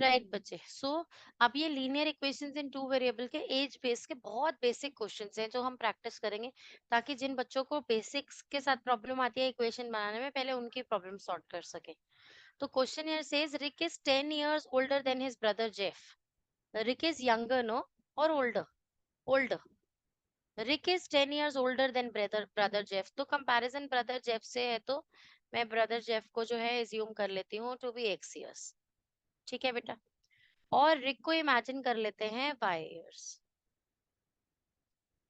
Right बच्चे। सो अब ये लीनियर इक्वेशंस इन टू वेरिएबल के एज बेस के बहुत बेसिक क्वेश्चंस हैं जो हम प्रैक्टिस करेंगे, ताकि जिन बच्चों को बेसिक्स के साथ प्रॉब्लम आती है इक्वेशन बनाने में, पहले उनकी प्रॉब्लम सॉल्व कर सके। तो question here says Rick is 10 years older than his brother Jeff. Rick is younger, no? और older? Older. Rick is 10 years older than brother Jeff. तो कंपैरिजन brother Jeff से है, तो मैं brother Jeff को जो है assume कर लेती हूँ to be x years. ठीक है बेटा। और रिक को इमेजिन कर लेते हैं y years।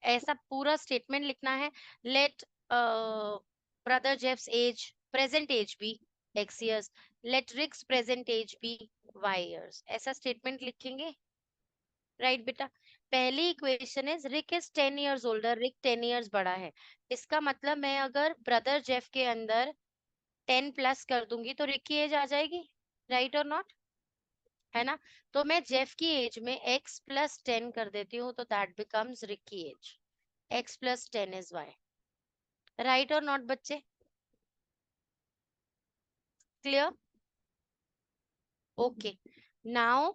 ऐसा पूरा स्टेटमेंट लिखना है। Let brother Jeff's age, present age be x years, let Rick's present age be y years। ऐसा स्टेटमेंट लिखेंगे, राइट बेटा। पहली equation is Rick is 10 years older, Rick 10 years बड़ा है। इसका मतलब मैं अगर ब्रदर जेफ के अंदर 10 प्लस कर दूंगी तो रिक की एज आ जाएगी, राइट और नॉट, है ना। तो मैं जेफ की एज में x प्लस 10 कर देती हूँ, तो दैट बिकम्स रिक की age. x plus 10 is y, right और नॉट बच्चे, clear? Okay, now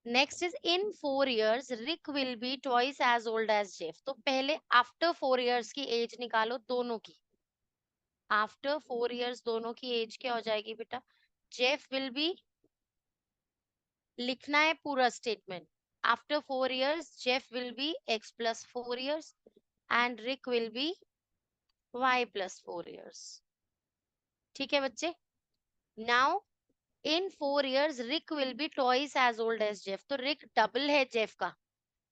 next is in 4 years Rick will be twice as old as Jeff. तो पहले आफ्टर 4 years की एज निकालो दोनों की। आफ्टर 4 years दोनों की एज क्या हो जाएगी बेटा? जेफ विल बी, लिखना है पूरा statement. After 4 years Jeff will be x plus 4 years and Rick will be y plus 4 years। ठीक है बच्चे। Now in 4 years Rick will be twice as old as Jeff. तो रिक डबल है Jeff का,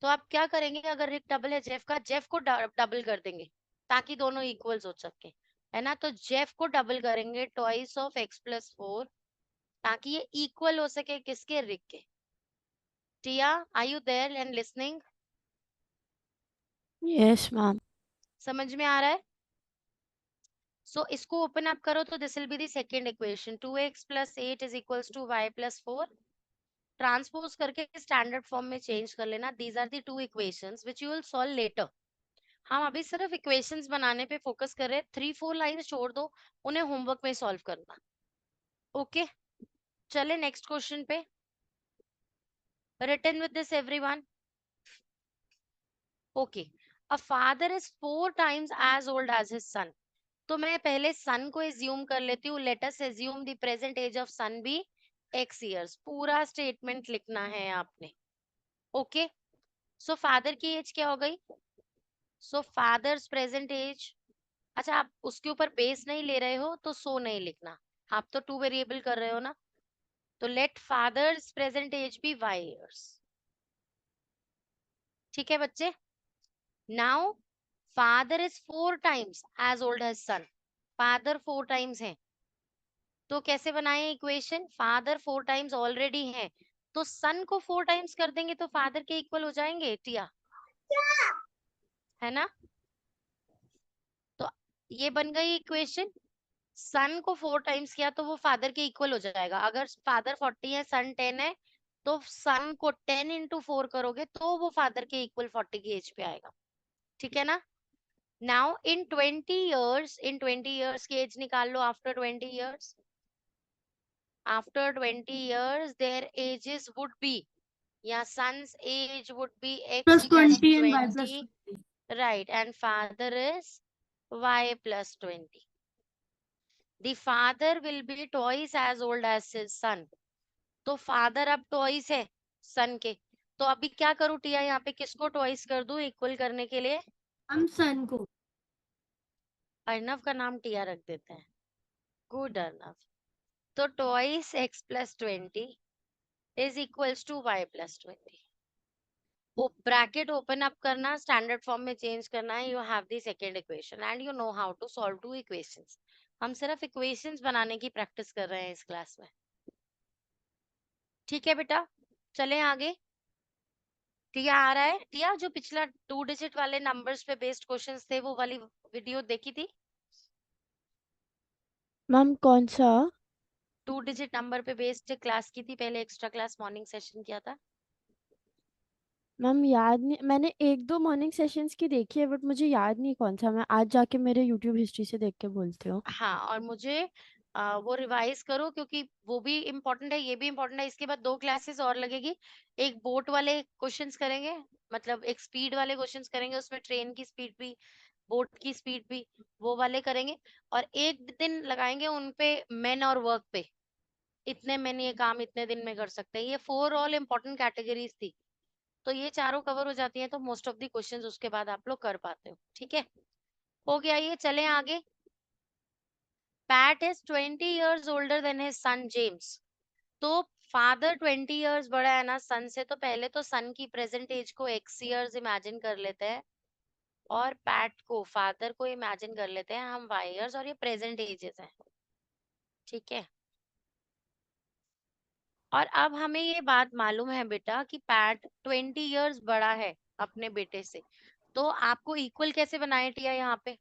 तो आप क्या करेंगे? अगर रिक डबल है जेफ का, जेफ को डबल कर देंगे ताकि दोनों इक्वल्स हो सके, है ना। तो जेफ को डबल करेंगे ट्वाइस ऑफ x प्लस 4, ताकि ये इक्वल हो सके किसके? रिक के। Tia, are you there and listening? Yes ma'am. समझ में आ रहा है? सो इसको ओपन अप करो तो this will be the second equation, 2x plus 8 is equals to y plus 4। Transpose करके स्टैंडर्ड फॉर्म में चेंज कर लेना। These are the two equations which you will solve later. हम अभी सिर्फ इक्वेशंस बनाने पे फोकस कर रहे हैं, 3-4 लाइन छोड़ दो, उन्हें होमवर्क में सॉल्व करना। ओके, चले नेक्स्ट क्वेश्चन पे। Written with this everyone. Okay, a father is 4 times as old as his son. तो मैं पहले सन को एज्यूम कर लेती हूँ। Let us assume the present age of son be x years। पूरा स्टेटमेंट लिखना है आपने। ओके, सो फादर की एज क्या हो गई? सो फादर्स प्रेजेंट एज, अच्छा आप उसके ऊपर बेस नहीं ले रहे हो तो सो नहीं लिखना, आप तो टू वेरिएबल कर रहे हो ना। तो let father's present age be y years। ठीक है बच्चे। Now father is 4 times as old as son. Father 4 times है, तो कैसे बनाए इक्वेशन? फादर 4 times ऑलरेडी है, तो सन को 4 times कर देंगे तो फादर के इक्वल हो जाएंगे टिया, है ना। तो ये बन गई इक्वेशन। सन को 4 times किया तो वो फादर के इक्वल हो जाएगा। अगर फादर 40 है, सन 10 है, तो सन को 10 into 4 करोगे तो वो फादर के इक्वल 40 की एज पे आएगा। ठीक है ना। Now in 20 years, in 20 years की एज निकाल लो। After 20 years, after 20 years their ages would be, yeah, son's age would be x plus plus 20 and y plus 20, 20। right, and father is y plus 20। the father will be twice as old as his son। तो father अब twice है सन के, तो अभी क्या करूँ टिया? यहाँ पे किसको ट्वाइस कर दूं इक्वल करने के लिए? हम सन को। अर्नव का नाम टिया रख देते हैं। गुड अर्नव। तो twice x plus 20 is equals to y plus 20। वो ब्रैकेट ओपन अप करना, स्टैंडर्ड फॉर्म में चेंज करना है। You have the second equation and you know how to solve two equations. हम सिर्फ इक्वेशंस बनाने की प्रैक्टिस कर रहे हैं इस क्लास में। ठीक है बेटा, चलें आगे। टिया आ रहा है? टिया, जो पिछला 2 डिजिट वाले नंबर्स पे बेस्ड क्वेश्चंस थे वो वाली वीडियो देखी थी? मैम कौन सा? 2 डिजिट नंबर पे बेस्ड क्लास की थी पहले, एक्स्ट्रा क्लास मॉर्निंग सेशन किया था। मैम याद नहीं, मैंने एक दो मॉर्निंग सेशंस की देखी है बट मुझे याद नहीं कौन सा। मैं आज जाके मेरे यूट्यूब हिस्ट्री से देख के बोलती हूँ। हाँ, और मुझे वो रिवाइज करो, क्योंकि वो भी इम्पोर्टेंट है, ये भी इम्पोर्टेंट है। इसके बाद 2 क्लासेस और लगेगी। एक बोट वाले क्वेश्चंस करेंगे, मतलब एक स्पीड वाले क्वेश्चंस करेंगे, उसमें ट्रेन की स्पीड भी, बोट की स्पीड भी, वो वाले करेंगे। और एक दिन लगाएंगे उन पे, मेन और वर्क पे। इतने मेन ये काम इतने दिन में कर सकते हैं। ये 4 ऑल इम्पोर्टेंट कैटेगरीज थी, तो ये चारों कवर हो जाती है, तो मोस्ट ऑफ द क्वेश्चंस उसके बाद आप लोग कर पाते हो। ठीक है, हो गया ये। चलें आगे। Pat is 20 years older than his son James. तो फादर 20 इयर्स बड़ा है ना सन से, तो पहले तो सन की प्रेजेंट एज को x इयर्स इमेजिन कर लेते हैं, और पैट को, फादर को इमेजिन कर लेते हैं हम y इयर्स, और ये प्रेजेंट एजेस हैं। ठीक है, और अब हमें ये बात मालूम है बेटा कि पैट 20 इयर्स बड़ा है अपने बेटे से, तो आपको इक्वल कैसे बनाए टिया, यहाँ पे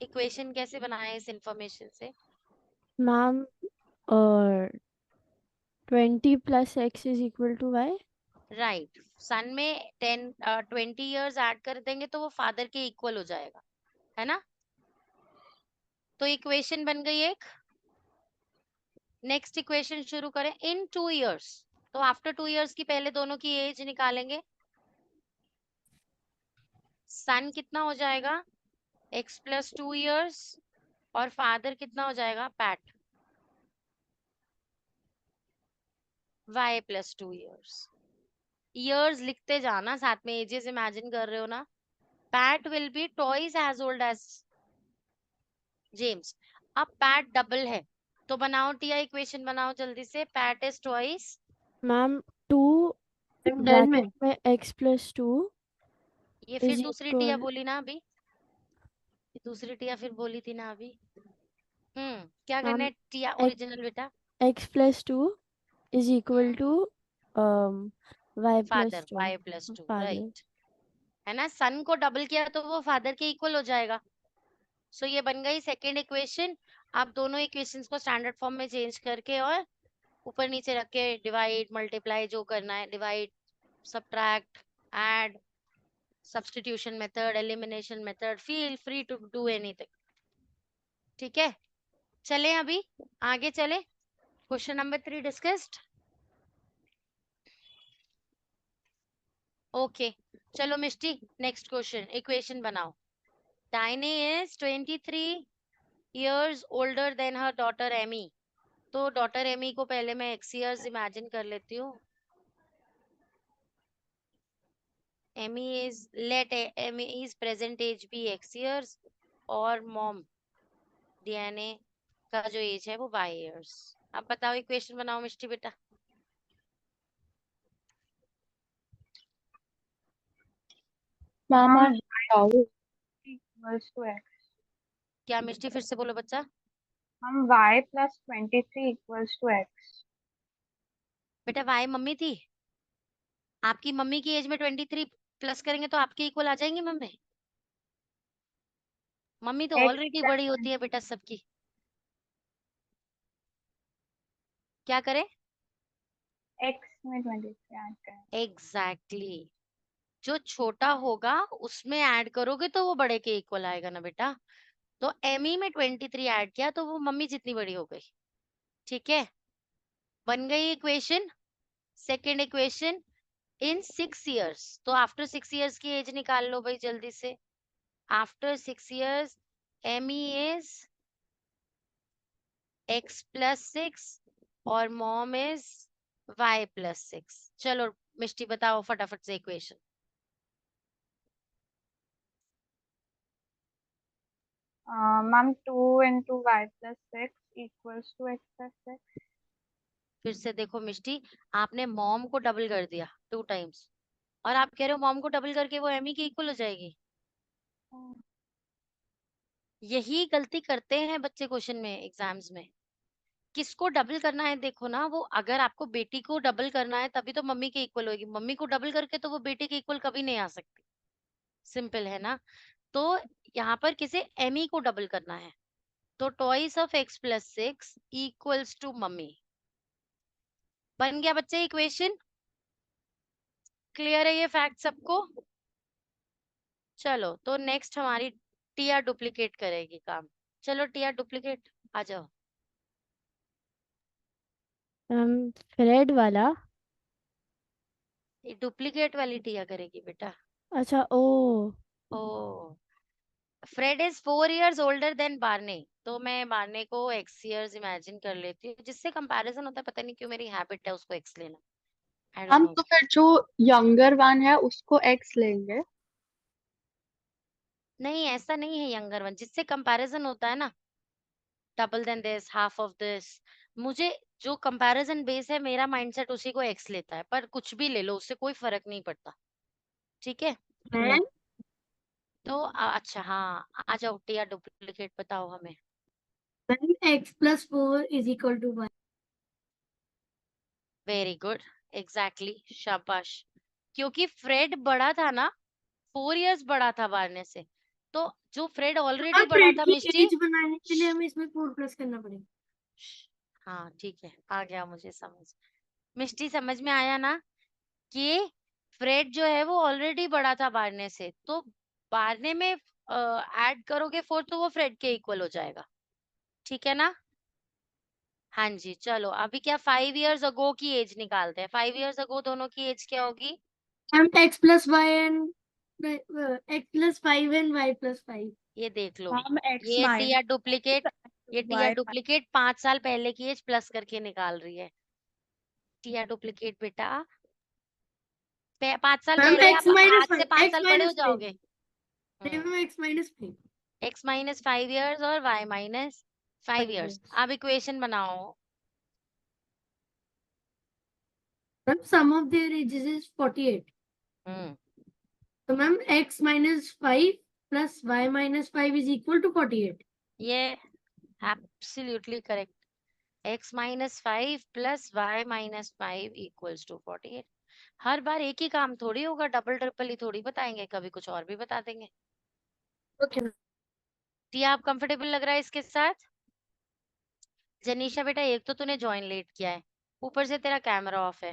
इक्वेशन कैसे बनाए इस इंफॉर्मेशन से? मैम, और 20 plus x is equal to y. Right, son में 20 इयर्स ऐड कर देंगे तो वो फादर के इक्वल हो जाएगा, है ना? तो इक्वेशन बन गई एक। नेक्स्ट इक्वेशन शुरू करें। इन 2 इयर्स, तो आफ्टर 2 इयर्स की पहले दोनों की एज निकालेंगे। सन कितना हो जाएगा, x प्लस 2 इयर्स, और फादर कितना हो जाएगा, PAT, y plus 2 years. Years लिखते जाना, साथ में एजेस इमेजिन कर रहे हो ना। Pat will be twice as old as James. अब पैट डबल है, तो बनाओ टिया, इक्वेशन बनाओ जल्दी से। Pat is twice, ma'am, 2 done में ब्रैकेट में x plus 2 ये फिर is दूसरी टिया equal. बोली ना अभी, ये दूसरी टिया फिर बोली थी ना अभी। क्या करना मैम, है टिया x ओरिजिनल बेटा? x plus 2 is equal hmm to um y plus father 2. y plus 2, Father. Right, है ना? सन को डबल किया तो वो फादर के इक्वल हो जाएगा। सो ये बन गई सेकेंड इक्वेशन। आप दोनों इक्वेशंस को स्टैंडर्ड फॉर्म में चेंज करके, और ऊपर नीचे रख के डिवाइड मल्टीप्लाई जो करना है, divide, subtract, add, substitution method, elimination method, feel free to do anything. ठीक है, चलें अभी आगे चले। Question number 3 discussed. ओके, चलो मिष्टी, नेक्स्ट क्वेश्चन, इक्वेशन बनाओ। Diane is 23 years older then her daughter Amy. तो डॉटर एमी को पहले मैं x इयर्स इमेजिन कर लेती हूँ। Amy is, let Amy is present age भी x इयर्स, और मॉम डीएनए का जो एज है वो y इयर्स। अब बताओ, इक्वेशन बनाओ मिष्टी बेटा। मामा इक्वल्स टू x। क्या मिष्टी, फिर से बोलो बच्चा। हम y plus 23 equals to x। बेटा y मम्मी थी, आपकी मम्मी की एज में 23 प्लस करेंगे तो आपके इक्वल आ जाएंगी मम्मी। मम्मी तो x ऑलरेडी बड़ी होती है बेटा सबकी। क्या करें? x में 23 ऐड करें। Exactly exactly. जो छोटा होगा उसमें ऐड करोगे तो वो बड़े के इक्वल आएगा ना बेटा। तो एमी में 23 ऐड किया तो वो मम्मी जितनी बड़ी हो गई। ठीक है, बन गई equation. Second equation, in 6 years, तो आफ्टर 6 इयर्स की एज निकाल लो भाई जल्दी से। After 6 years Amy is x plus 6, और मॉम इज y प्लस 6। चलो मिष्टी बताओ फटाफट से equation. Ma'am 2 into y plus 6 equals to x plus 6। फिर से देखो मिष्टी, आपने मॉम को डबल कर दिया 2 टाइम्स, और आप कह रहे हो मॉम को डबल करके वो एमी की इक्वल हो जाएगी। यही गलती करते हैं बच्चे क्वेश्चन में, एग्जाम्स में। किसको डबल करना है देखो ना, वो अगर आपको बेटी को डबल करना है तभी तो मम्मी के इक्वल होगी, मम्मी को डबल करके तो वो बेटे के इक्वल कभी नहीं आ सकती। सिंपल है ना? तो यहाँ पर किसे, एमी को डबल करना है, तो twice of x plus 6 equals to mummy. बन गया बच्चे इक्वेशन। क्लियर है ये फैक्ट सबको? चलो तो नेक्स्ट हमारी टिया डुप्लीकेट करेगी काम। चलो टिया डुप्लीकेट आ जाओ। फ्रेड वाला। ये डुप्लीकेट वाली टिया करेगी बेटा। अच्छा ओ। ओ, Fred is 4 years older then Barney, तो मैं बार्ने को x years इमेजिन कर लेती हूँ, जिससे कंपैरिजन होता है, पता नहीं क्यों मेरी हैबिट है उसको x लेना, आई डोंट हम नो। तो फिर जो यंगर वन है उसको एक्स लेंगे। नहीं ऐसा नहीं है, यंगर वन जिससे कंपैरिजन होता है ना, double than this, half of this, मुझे जो कंपैरिजन बेस है मेरा माइंडसेट उसी को x लेता है, पर कुछ भी ले लो उससे कोई फर्क नहीं पड़ता, ठीक है। मैम तो अच्छा हाँ, आ जाओ टिया, डुप्लीकेट बताओ हमें। x+4 is equal to 1। Very good, exactly, शाबाश। क्योंकि फ्रेड बड़ा था ना, 4 years बड़ा था बारने से, तो जो फ्रेड ऑलरेडी बड़ा था, मिष्टी, बनाने के लिए हमें इसमें 4 प्लस करना पड़ेगा। हाँ ठीक है, आ गया मुझे समझ। मिष्टी समझ में आया ना कि फ्रेड जो है वो ऑलरेडी बड़ा था बारने से, तो बारने में ऐड करोगे 4 तो वो फ्रेड के इक्वल हो जाएगा, ठीक है ना। हाँ जी, चलो अभी क्या 5 years अगो की एज निकालते हैं। 5 years अगो दोनों की एज क्या होगी? Ma'am x+5 and y+5। ये देख लो, हम एक्स ये माइनस टिया डुप्लीकेट, ये टिया वाई। डुप्लीकेट 5 साल पहले की एज प्लस करके निकाल रही है। टिया डुप्लीकेट बेटा, 5 साल मैम पहले x आप माइनस आज से 5 x साल बड़े हो माइनस 5। जाओगे। नहीं ma'am x-5। x minus 5 years और y माइनस 5 years। अब इक्वेशन बनाओ। Ma'am sum of their ages is 48। Hmm, तो ma'am x-5 plus y-5 is equal to 48। ये absolutely correct. x minus 5 plus y minus 5 equals to 48। हर बार एक ही काम थोड़ी होगा, डबल ट्रिपल ही थोड़ी बताएंगे, कभी कुछ और भी बता देंगे। ओके टिया आप कंफर्टेबल लग रहा है इसके साथ? जनीशा बेटा, एक तो तूने ज्वाइन लेट किया है, ऊपर से तेरा कैमरा ऑफ है,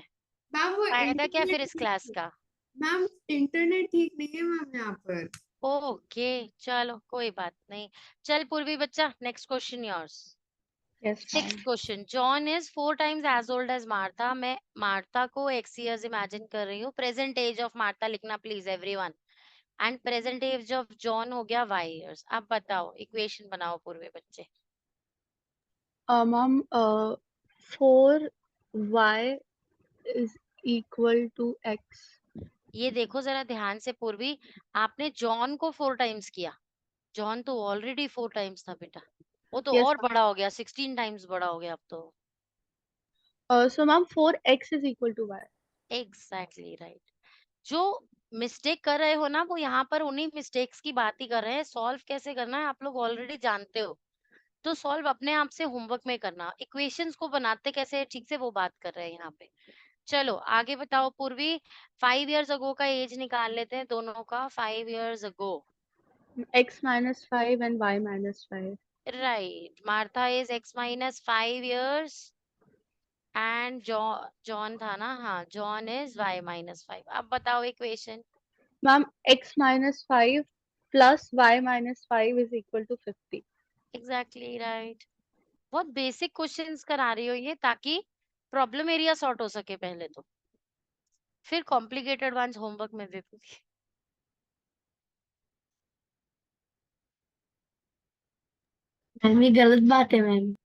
मैम वो फायदा क्या फिर इस क्लास इंटरनेट। का? मैम इंटरनेट ठीक नहीं है मैम यहाँ पर। ओके, चलो कोई बात नहीं। चल पूर्वी बच्चा, next question yours. Yes ma'am. 6th question, John is 4 times as old as Martha. मैं मार्था को x years इमेजिन कर रही हूँ। प्रेजेंट एज ऑफ मार्था लिखना please everyone, and present age of John हो गया y years। अब बताओ, इक्वेशन बनाओ पूर्वी बच्चे। Ma'am 4y is equal to x. ये देखो जरा ध्यान से पूर्वी, आपने जॉन को 4 times किया, जॉन तो ऑलरेडी 4 times था बेटा, वो तो यस और बड़ा हो गया, 16 times बड़ा हो गया अब तो। Ma'am. So ma'am 4x is equal to y। Exactly right. जो मिस्टेक कर रहे हो ना, वो यहाँ पर उन्हीं मिस्टेक्स की बात ही कर रहे हैं। सॉल्व कैसे करना है आप लोग ऑलरेडी जानते हो, तो सॉल्व अपने आप से होमवर्क में करना, इक्वेशंस को बनाते कैसे हैं ठीक से वो बात कर रहे हैं यहाँ पे। चलो आगे बताओ पूर्वी। 5 years अगो का एज निकाल लेते हैं दोनों का। 5 years ago, x minus 5 and y minus 5। Right, Martha is x minus 5 years and John था ना, हाँ, जॉन इज y माइनस 5। अब बताओ equation. Ma'am x minus 5 plus y minus 5 is equal to 50। Exactly right. बहुत basic questions करा रही हो ये, ताकि प्रॉब्लम एरिया सॉर्ट हो सके पहले तो, फिर कॉम्प्लिकेटेड वंस होमवर्क में भी। मैम ये गलत बात है मैम।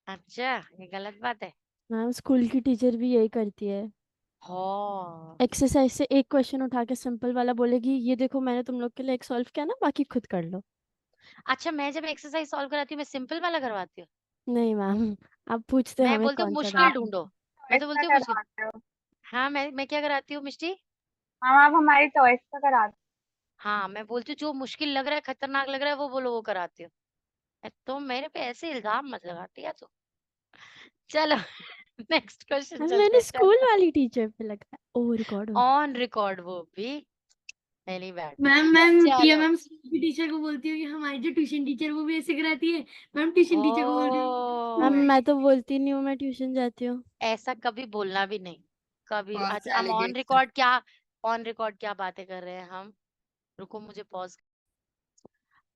अच्छा, ये गलत बात है। मैम स्कूल की टीचर भी यही करती है। हाँ, एक्सरसाइज से एक क्वेश्चन उठा के सिंपल वाला बोलेगी ये देखो मैंने तुम लोग के लिए एक सॉल्व किया ना, बाकी खुद कर लो। अच्छा, मैं जब एक्सरसाइज सॉल्व कराती हूँ मैं सिंपल वाला करवाती हूँ। नहीं मैम, आप पूछते मैं हमें बोलती हूँ कौन सा मुश्किल डाउट है। ढूंढो, मैं तो इसका बोलती हूँ मुश्किल। करवाते हो। हाँ, मैं क्या कराती हूँ मिष्टी? मैम आप हमारी चॉइस का कराते हाँ, मैं बोलती हूँ जो मुश्किल लग रहा है, खतरनाक लग रहा है, वो बोलो, वो कराती हूँ। तो मेरे पे ऐसे इल्जाम मत लगाती है तो। चलो नेक्स्ट क्वेश्चन मैम चलते मैंने हैं। स्कूल वाली टीचर पे लगा ओ रिकॉर्ड हो। ऑन रिकॉर्ड वो भी, पहली बार। मैम मैम टिया चलो, मैम स्कूल की टीचर को बोलती हूँ कि हमारी जो ट्यूशन टीचर वो भी ऐसे कराती है। मैम ट्यूशन टीचर को बोल रही हूँ मैम ओ, मैं तो बोलती नहीं हूँ मैं ट्यूशन जाती हूँ। ऐसा कभी बोलना भी नहीं, कभी। False अच्छा, हम ऑन allegation। रिकॉर्ड क्या, ऑन रिकॉर्ड क्या बातें कर रहे हैं हम? रुको मुझे पॉज।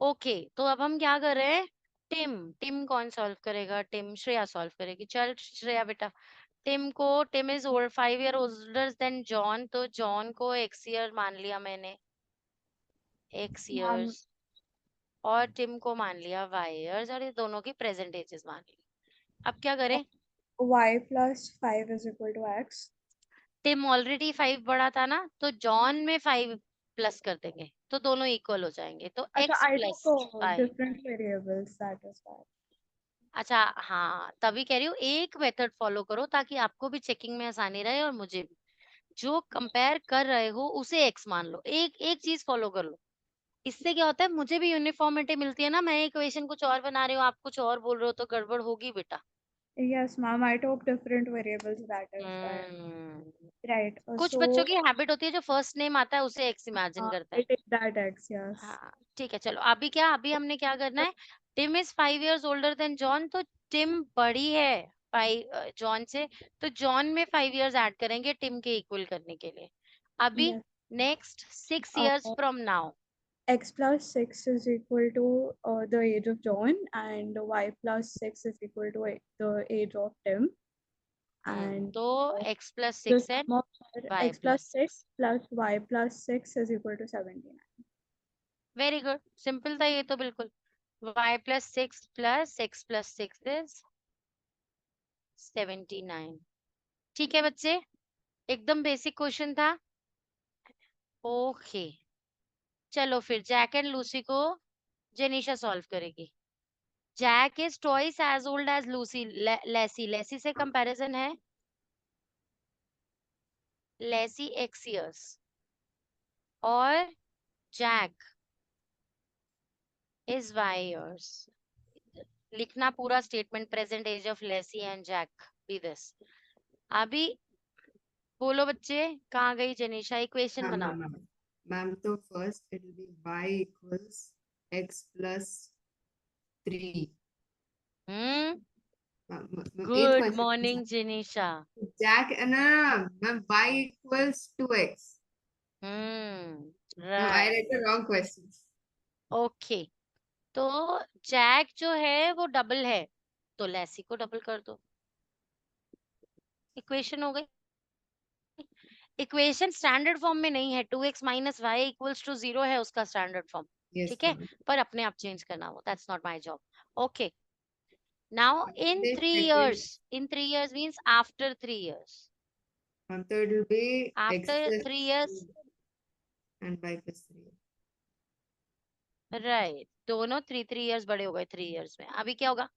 ओके, तो अब हम क्या कर रहे हैं? टिम टिम कौन सॉल्व करेगा? टिम, श्रेया सॉल्व करेगी। चल श्रेया बेटा, Tim is 5 year older than John, तो जॉन को x ईयर मान लिया मैंने, x मैम ईयर्स, और टिम को मान लिया y ईयर्स, और ये दोनों की प्रेजेंट एजेस मान ली। अब क्या करें? y plus 5 is equal to x. Tim already 5 बड़ा था ना, तो जॉन में 5 प्लस कर देंगे तो दोनों इक्वल हो जाएंगे, तो अच्छा, x I plus took 5। different variables, that is why. अच्छा हाँ, तभी कह रही हूँ एक मेथड फॉलो करो ताकि आपको भी चेकिंग में आसानी रहे और मुझे भी। जो कंपेयर कर रहे हो उसे x मान लो, एक एक चीज फॉलो कर लो। इससे क्या होता है, मुझे भी यूनिफॉर्मिटी मिलती है ना। मैं इक्वेशन कुछ और बना रही हूँ, आप कुछ और बोल रहे हो, तो गड़बड़ होगी बेटा। Yes, ma'am, I took different variables, that is why. Right. कुछ So बच्चों की हैबिट होती है, जो फर्स्ट नेम आता है उसे x इमेजिन करते I हैं। take that x, yes. हाँ ठीक है, चलो अभी अभी हमने क्या करना है, Tim is 5 years older than John, तो टिम बड़ी है 5 जॉन से, तो जॉन में 5 ईयर्स ऐड करेंगे टिम के इक्वल करने के लिए। अभी Yes. Next 6 years Uh, from now, x plus 6 is equal to the age of John, and y plus 6 is equal to the age of Tim. And तो x plus the 6 and sum of y x plus plus 6 6। plus y plus 6 is equal to 79. Very good, simple था ये तो बिल्कुल। y plus 6 plus x plus 6 is 79। ठीक है बच्चे, एकदम basic question था। ओके चलो फिर जैक एंड लूसी को जेनिशा सॉल्व करेगी। Jack is twice as old as Lucy, Lacy, Lacy से कंपैरिजन है, लेसी x इयर्स, और जैक इज y इयर्स। लिखना पूरा statement, present age of Lacy and Jack be this. अभी बोलो बच्चे, कहाँ गई जेनिशा? इक्वेशन Ma'am, बनाओ। ma'am, ma'am. So first it will be y equals x plus 3. Hmm, Ma'am, eighth good question. Morning Jenisha. Jack, no, ma'am, y equals 2x. Ma'am, I right, read the wrong questions. Okay, तो Jack जो है वो double है, तो लेसी को double कर दो, equation हो गई। इक्वेशन स्टैंडर्ड फॉर्म में नहीं है, 2x minus Y equals to 0 है उसका स्टैंडर्ड फॉर्म, Yes, ठीक है, ma'am. पर अपने आप चेंज करना वो, that's not my job. Okay now in Then 3 second, years, in 3 years means after 3 years, ma'am, so it will be x after plus 3 years, 2 and y plus 3. Right, दोनों 3 years बड़े हो गए 3 years में। अभी क्या होगा?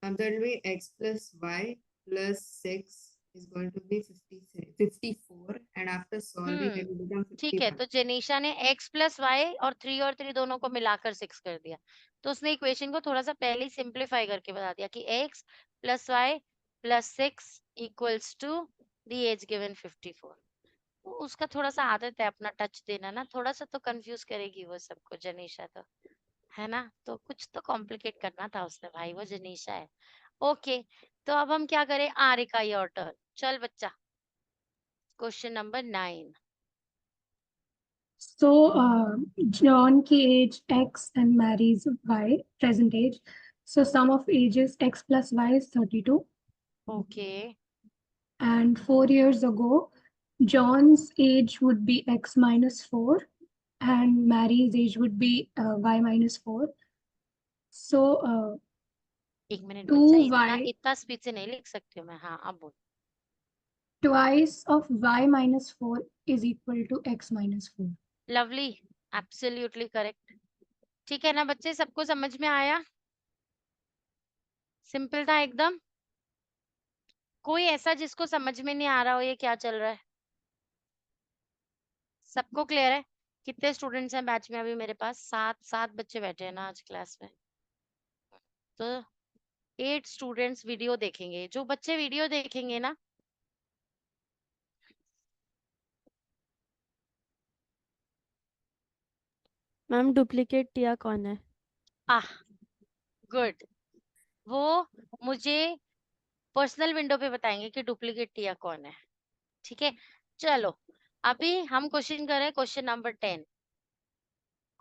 Ma'am, that will be x plus y plus 6 is going to be 54, and after solving it will become ठीक है, 51. तो जेनिशा ने x प्लस वाई और 3 दोनों को मिलाकर 6 कर दिया, तो उसने इक्वेशन को थोड़ा सा पहले ही सिंप्लीफाई करके बता दिया कि x plus y plus 6 equals to the age given 54। तो उसका थोड़ा सा आदत है अपना टच देना ना, थोड़ा सा तो कंफ्यूज करेगी वो सबको जेनिशा, तो है ना, तो कुछ तो कॉम्प्लिकेट करना था उसने भाई, वो जेनिशा है। ओके, तो अब हम क्या करें? आरिका योर टर्न, चल बच्चा, क्वेश्चन नंबर 9। So, John की age X and Mary's Y, present age. So, sum of ages X plus Y is 32. Okay And 4 years ago, John's age would be X minus 4 and Mary's age would be Y minus 4. So, एक minute बच्चा, इतना 2Y, इतना speed से नहीं लिख सकती हूँ मैं। हाँ अब बोल। twice of Y minus 4 is equal to X minus 4. Lovely, absolutely correct. ठीक है ना बच्चे, सबको समझ में आया? सिंपल था एकदम। कोई ऐसा जिसको समझ में नहीं आ रहा हो ये क्या चल रहा है? सबको क्लियर है? कितने स्टूडेंट्स हैं बैच में अभी मेरे पास? 7 बच्चे बैठे हैं ना आज क्लास में, तो 8 स्टूडेंट्स वीडियो देखेंगे। जो बच्चे वीडियो देखेंगे ना, मैम डुप्लीकेट टिया कौन है? आह गुड, वो मुझे पर्सनल विंडो पे बताएंगे कि डुप्लीकेट टिया कौन है। ठीक है, चलो अभी हम क्वेश्चन कर रहे हैं, question number 10।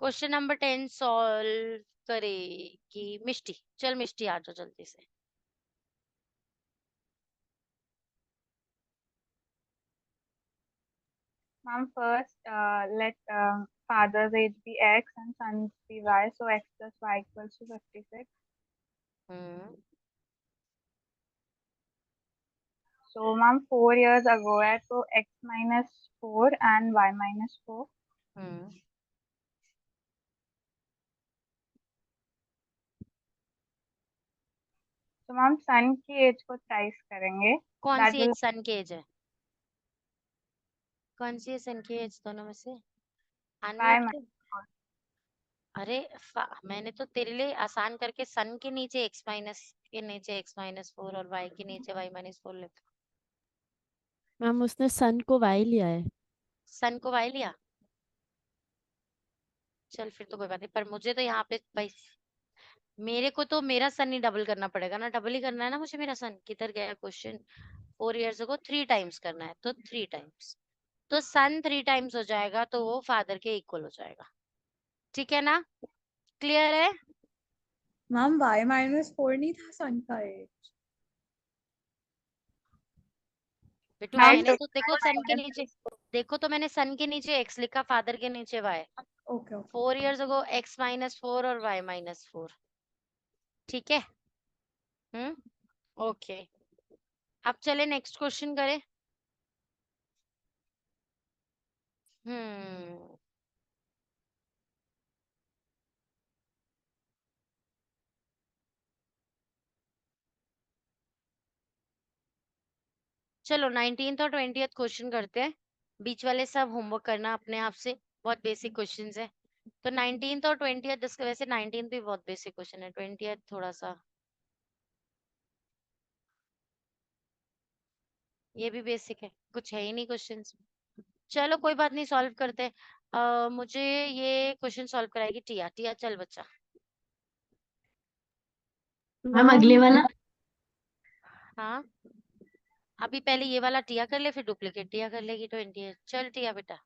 Question number 10 solve करेगी मिष्टी। चल मिष्टी आ जाओ जल्दी से। Ma'am, first, let father's age be x and son's be y. So x plus y equals to 56. So, ma'am, 4 years ago है तो x minus 4 and y minus 4. तो ma'am सन की as को ट्राइस करेंगे. कौन That सी will एज सन की as है? कौन सी है सन की एज दोनों में से? y अनम्यूट minus कर। अरे मैंने तो तेरे लिए आसान करके सन के नीचे x माइनस के नीचे x-4 और y के नीचे y-4 लिखा। मैम उसने सन को y लिया है। सन को y लिया। चल फिर तो कोई बात नहीं, पर मुझे तो यहाँ पे भाई मेरे को तो मेरा सन ही डबल करना पड़ेगा ना, डबल ही करना है ना मुझे। मेरा सन किधर गया क्वेश्चन? 4 years को 3 टाइम्स करना है तो 3 टाइम्स, तो सन 3 टाइम्स हो जाएगा तो वो फादर के इक्वल हो जाएगा। ठीक है ना? क्लियर है? मैम y-4 नहीं था सन का एज। बेटू Ma'am, मैंने तो देखो सन के minus नीचे, देखो तो मैंने सन के नीचे x लिखा, फादर के नीचे y। Okay okay 4 years ago x-4 और y-4। ठीक है? ओके, अब चले नेक्स्ट क्वेश्चन करें। चलो 19th और 20th क्वेश्चन करते हैं। बीच वाले सब होमवर्क करना अपने आप से, बहुत बेसिक क्वेश्चंस है। तो 19th और 20th जिसके वैसे 19th भी बहुत बेसिक क्वेश्चन है, 20th थोड़ा सा ये भी बेसिक है, कुछ है ही नहीं क्वेश्चंस। चलो कोई बात नहीं, सॉल्व करते हैं। मुझे ये क्वेश्चन सॉल्व कराएगी टिया। टिया चल बच्चा। मैम अगले वाला। हाँ अभी पहले ये वाला टिया कर ले, फिर डुप्लीकेट टिया कर लेगी 20th। चल टिया बेटा।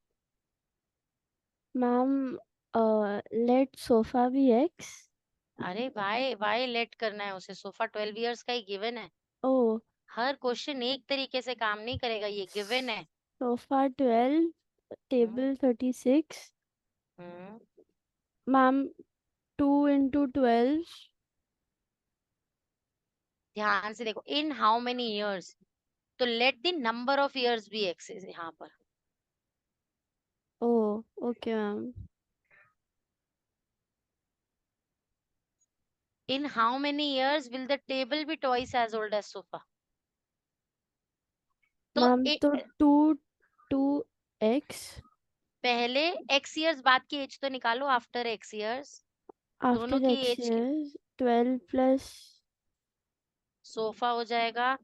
मैम लेट सोफा भी x। अरे वाई वाई लेट करना है उसे, सोफा 12 इयर्स का ही गिवन है। ओ हर क्वेश्चन एक तरीके से काम नहीं करेगा, ये गिवन है। Sofa 12 table 36। Hmm, ma'am 2 into 12। ध्यान से देखो, इन हाउ मेनी इयर्स, तो let the number of years be x यहाँ पर। Oh okay ma'am. In how many years will the table be twice as old as sofa. तो ma'am तो 2x पहले x years बाद की age तो निकालो, आफ्टर x इयर्स दोनों आफ्टर की x age. years 12 plus sofa हो जाएगा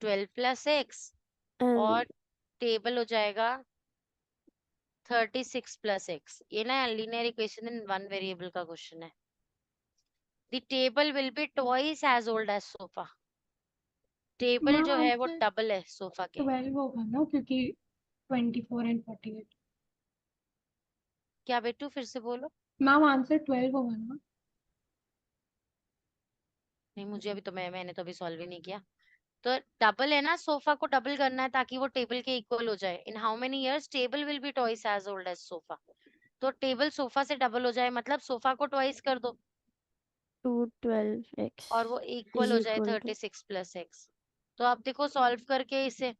12 प्लस x और and टेबल हो जाएगा 36 प्लस x। ये ना linear equation in one variable का क्वेश्चन है। The table will be twice as old as sofa. Table ma'am जो है वो आंसर डबल है सोफा के। 12 होगा ना, क्योंकि 24 and 48। क्या बेटू फिर से बोलो। मैम आंसर 12 होगा ना? नहीं मुझे अभी तो मैंने तो अभी सॉल्व ही नहीं किया। तो डबल है ना, सोफा को डबल करना है ताकि वो टेबल के इक्वल हो जाए। In how many years table will be twice as old as sofa. तो टेबल सोफा से डबल हो जाए मतलब सोफा को ट्वाइस कर दो 212x और वो इक्वल is हो जाए equal to 36 प्लस एक्स। तो अब देखो सॉल्व करके इसे,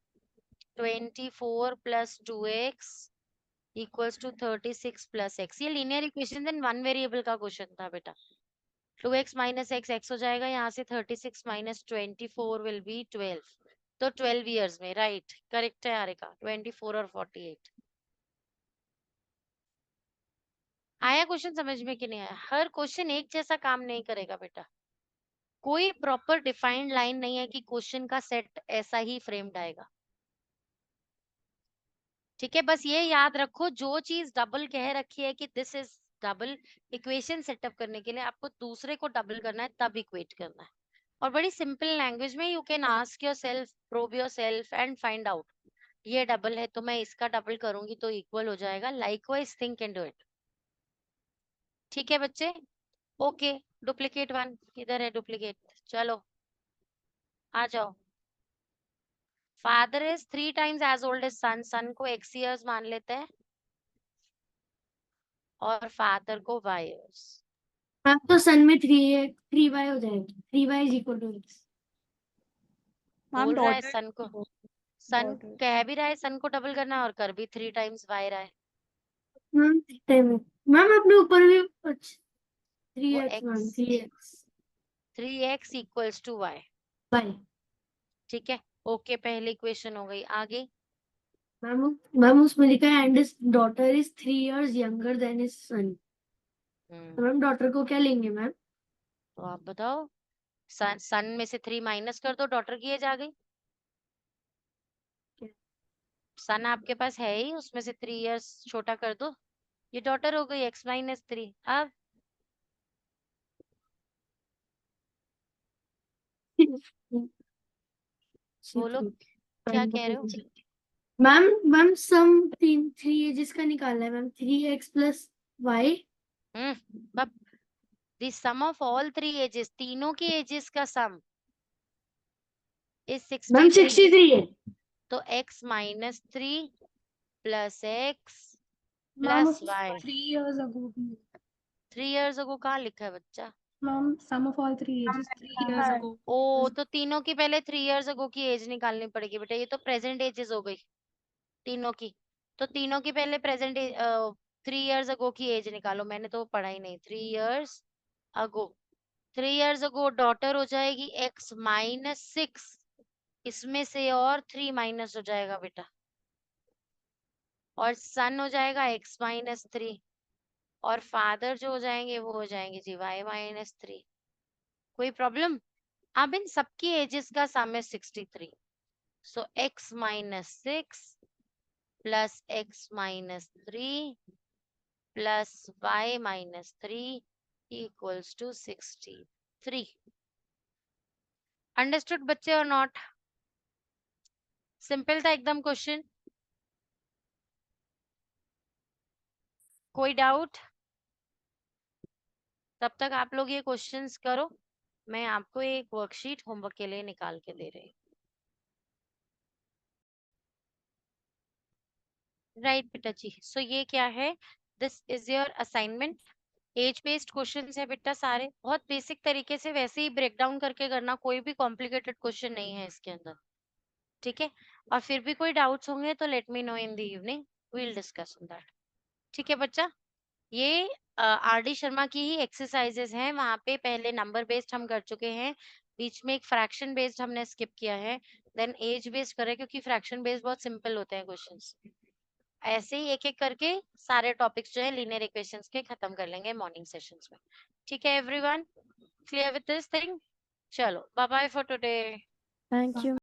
24 plus 2x equals to 36 plus x. ये linear equation in one variable का क्वेश्चन था बेटा। 2x माइनस एक्स एक्स हो जाएगा, यहाँ से 36 माइनस 24 विल बी 12। तो 12 इयर्स में, राइट करेक्ट है आरिका, 24 और 48। आया क्वेश्चन समझ में कि नहीं आया? हर क्वेश्चन एक जैसा काम नहीं करेगा बेटा, कोई प्रॉपर डिफाइंड लाइन नहीं है कि क्वेश्चन का सेट ऐसा ही फ्रेम्ड आएगा। ठीक है, बस ये याद रखो, जो चीज डबल कह रखी है कि this is double, equation setup करने के लिए आपको दूसरे को डबल करना है, तब इक्वेट करना है। और बड़ी सिंपल लैंग्वेज में you can ask your self, probe your self and find out. ये डबल है तो मैं इसका डबल करूंगी तो इक्वल हो जाएगा। Likewise think and do it. ठीक है बच्चे? ओके, डुप्लीकेट वन किधर है? डुप्लीकेट चलो आ जाओ। Father is 3 times as old as son, son को x years मान लेते हैं और फादर को y years। मैम तो सन में 3y हो जाएगी, 3y is equal to x। Ma'am बोल रहा है daughter सन को, सन daughter कह भी रहा है सन को डबल करना है और कर भी 3 टाइम्स y रहा है। मैम मैम अपने ऊपर भी वो 3x ma'am, 3x 3x equals to y। y। ठीक है, ओके, पहली इक्वेशन हो गई। आगे मैम उसमें लिखा है and his daughter is 3 years younger than his son. Ma'am daughter को क्या लेंगे मैम? तो आप बताओ, सन में से 3 माइनस कर दो, डॉटर की एज आ गई। सन आपके पास है ही, उसमें से 3 years छोटा कर दो, ये डॉटर हो गई x माइनस 3। अब बोलो क्या कह रहे हो? मैम मैम सम 3 एजेस का निकालना है ma'am, 3x plus y। The sum of all 3 ages, तीनों की एजेस का सम इज मैम 63। 63 है। तो x minus 3 plus x ma'am plus y। 3 years ago भी 3 years ago कहाँ लिखा है बच्चा? Ma'am sum of all 3 ages 3 years ago। ओ तो तीनों की पहले 3 years ago की एज निकालनी पड़ेगी बेटा, ये तो प्रेजेंट एजेस हो गई तीनों की। तो तीनों की पहले प्रेजेंट 3 years ago की एज निकालो, मैंने तो पढ़ा ही नहीं। 3 years ago, 3 years ago daughter हो जाएगी x माइनस 6, इसमें से और 3 माइनस हो जाएगा बेटा, और सन हो जाएगा x माइनस 3, और फादर जो हो जाएंगे वो हो जाएंगे जी y माइनस 3। कोई प्रॉब्लम? अब इन सबकी एजेस का सम है 63, so x minus 6 plus x minus 3 plus y minus 3 equals to 63। Understood बच्चे और नॉट? सिंपल था एकदम क्वेश्चन। कोई डाउट? तब तक आप लोग ये क्वेश्चंस करो, मैं आपको एक वर्कशीट होमवर्क के लिए निकाल के दे रही हूँ। राइट बेटा जी, सो ये क्या है? This is your assignment. Age based questions है बेटा सारे, बहुत बेसिक तरीके से वैसे ही ब्रेक डाउन करके करना, कोई भी कॉम्प्लिकेटेड क्वेश्चन नहीं है इसके अंदर। ठीक है, और फिर भी कोई डाउट्स होंगे तो let me know in the evening, we will discuss on that. ठीक है बच्चा, ये आर.डी. शर्मा की ही एक्सरसाइजेस हैं, वहां पे पहले नंबर बेस्ड हम कर चुके हैं, बीच में एक फ्रैक्शन बेस्ड हमने स्किप किया है, देन एज बेस्ड करे क्योंकि फ्रैक्शन बेस्ड बहुत सिंपल होते हैं क्वेश्चंस। ऐसे ही एक एक करके सारे टॉपिक्स जो है लीनियर इक्वेशंस के खत्म कर लेंगे मॉर्निंग सेशंस में। ठीक है everyone, clear with this thing? चलो bye bye for today. Thank you.